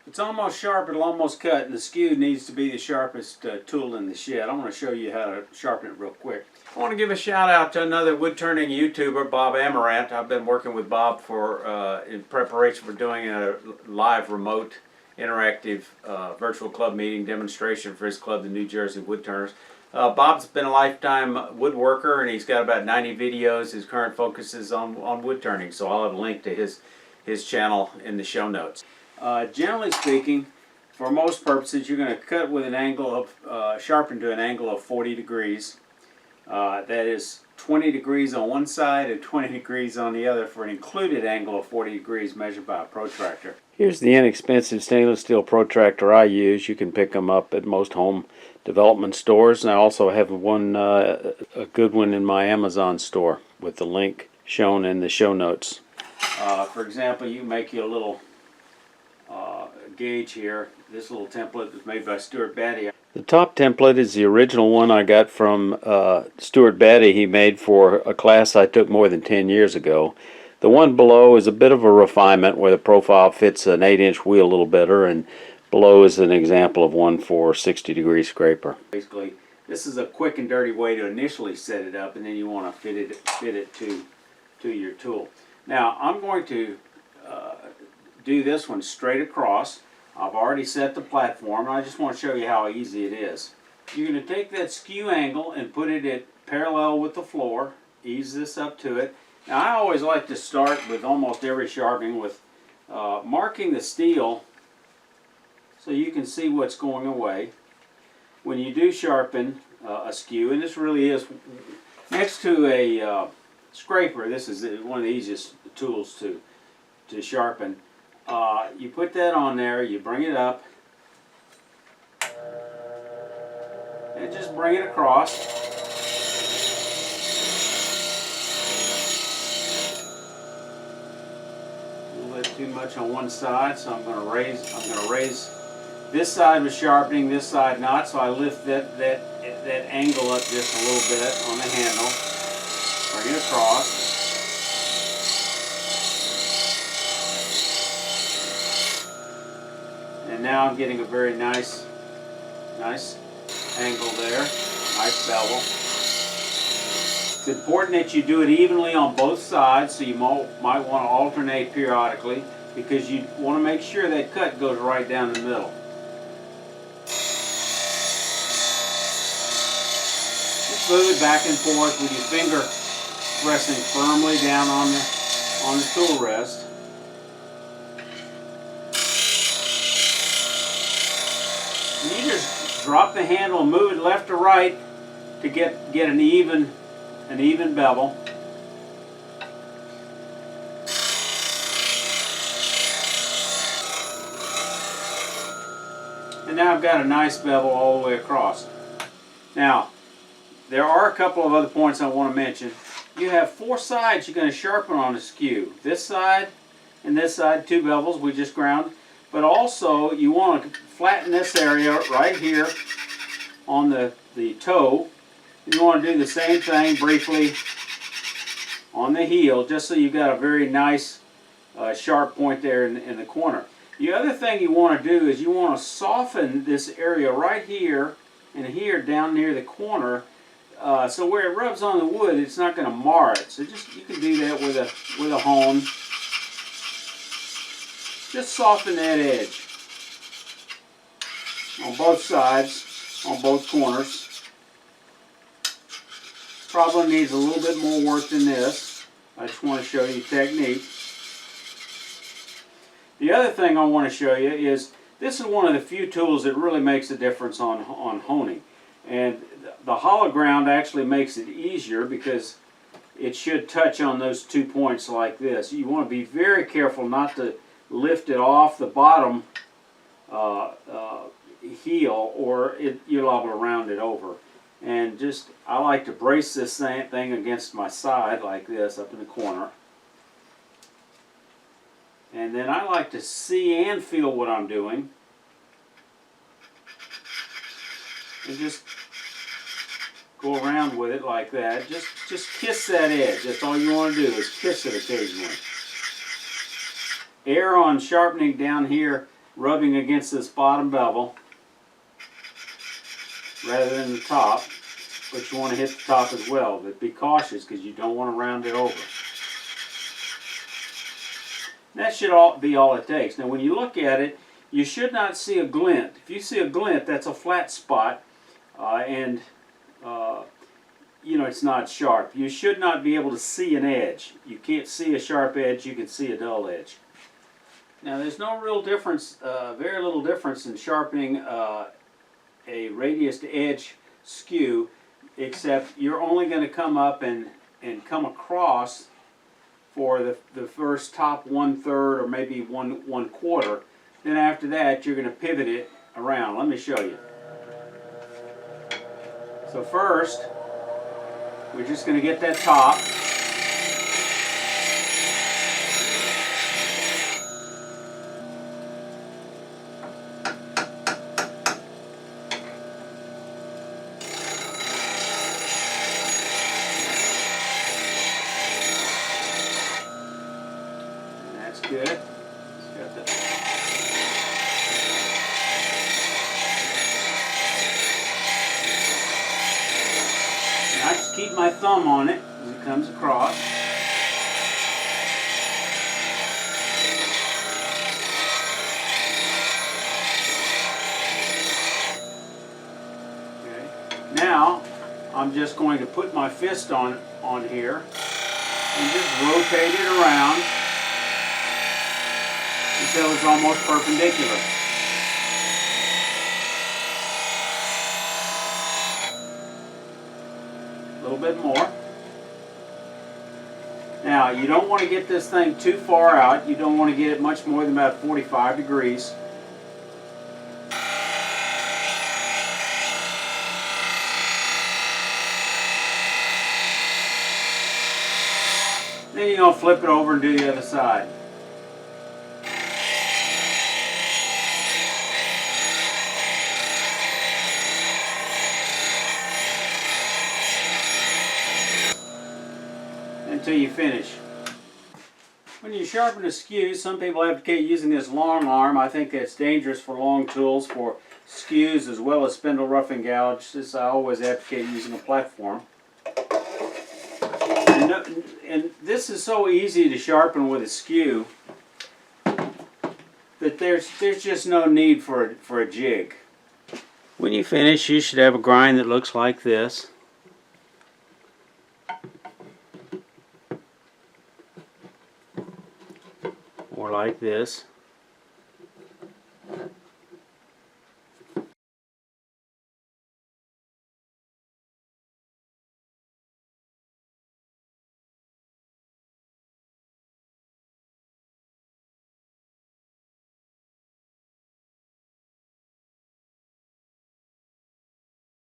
It's almost sharp, it'll almost cut, and the Skew needs to be the sharpest tool in the shed. I'm going to show you how to sharpen it real quick. I want to give a shout out to another wood-turning YouTuber, Bob Amarant. I've been working with Bob for in preparation for doing a live remote interactive virtual club meeting demonstration for his club, the New Jersey Woodturners. Bob's been a lifetime woodworker, and he's got about 90 videos. His current focus is on wood turning, so I'll have a link to his channel in the show notes. Generally speaking, for most purposes, you're going to cut with an angle of, sharpen to an angle of 40 degrees. That is 20 degrees on one side and 20 degrees on the other for an included angle of 40 degrees measured by a protractor. Here's the inexpensive stainless steel protractor I use. You can pick them up at most home development stores, and I also have one, a good one in my Amazon store with the link shown in the show notes. For example, you make your little gauge here. This little template was made by Stuart Batty. The top template is the original one I got from Stuart Batty. He made for a class I took more than 10 years ago. The one below is a bit of a refinement where the profile fits an 8-inch wheel a little better, and below is an example of one for 60-degree scraper. Basically, this is a quick and dirty way to initially set it up, and then you want to fit it to your tool. Now, I'm going to do this one straight across. I've already set the platform, and I just want to show you how easy it is. You're going to take that skew angle and put it at parallel with the floor. Ease this up to it. Now, I always like to start with almost every sharpening with marking the steel so you can see what's going away. When you do sharpen a skew, and this really is next to a scraper, this is one of the easiest tools to sharpen. You put that on there, you bring it up, and just bring it across. A little bit too much on one side, so I'm going to raise. This side was sharpening, this side not, so I lift that angle up just a little bit on the handle. Bring it across. And now I'm getting a very nice angle there, nice bevel. It's important that you do it evenly on both sides, so you might want to alternate periodically because you want to make sure that cut goes right down the middle. Just move it back and forth with your finger pressing firmly down on the tool rest. And you just drop the handle and move it left to right to get an even bevel. And now I've got a nice bevel all the way across. Now, there are a couple of other points I want to mention. You have 4 sides you're going to sharpen on a skew. This side and this side, 2 bevels we just ground. But also you want to flatten this area right here on the toe. And you want to do the same thing briefly on the heel, just so you've got a very nice sharp point there in the corner. The other thing you want to do is you want to soften this area right here and here down near the corner, so where it rubs on the wood, it's not going to mar it. So you can do that with a hone. Just soften that edge on both sides, on both corners. Probably needs a little bit more work than this. I just want to show you technique. The other thing I want to show you is this is one of the few tools that really makes a difference on honing. And the hollow ground actually makes it easier because it should touch on those 2 points like this. You want to be very careful not to lift it off the bottom heel, or you're liable to round it over. And I like to brace this thing against my side like this up in the corner. And then I like to see and feel what I'm doing. And just go around with it like that. Just kiss that edge. That's all you want to do, is kiss it occasionally. Err on sharpening down here rubbing against this bottom bevel rather than the top, but you want to hit the top as well. But be cautious because you don't want to round it over. That should be all it takes. Now when you look at it, you should not see a glint. If you see a glint, that's a flat spot, and you know, it's not sharp. You should not be able to see an edge. You can't see a sharp edge, you can see a dull edge. Now there's no real difference, very little difference in sharpening a radius to edge skew, except you're only going to come up and come across for the first top 1/3 or maybe one quarter. Then after that you're going to pivot it around. Let me show you. So first we're just going to get that top. That's good. Got the I just keep my thumb on it as it comes across. Okay. Now I'm just going to put my fist on here and just rotate it around until it's almost perpendicular. A little bit more. Now you don't want to get this thing too far out. You don't want to get it much more than about 45 degrees. Then you're going to flip it over and do the other side. Until you finish. When you sharpen a skew, some people advocate using this long arm. I think that's dangerous for long tools, for skews as well as spindle roughing gouges. I always advocate using a platform. And this is so easy to sharpen with a skew that there's just no need for a jig. When you finish, you should have a grind that looks like this. Or like this.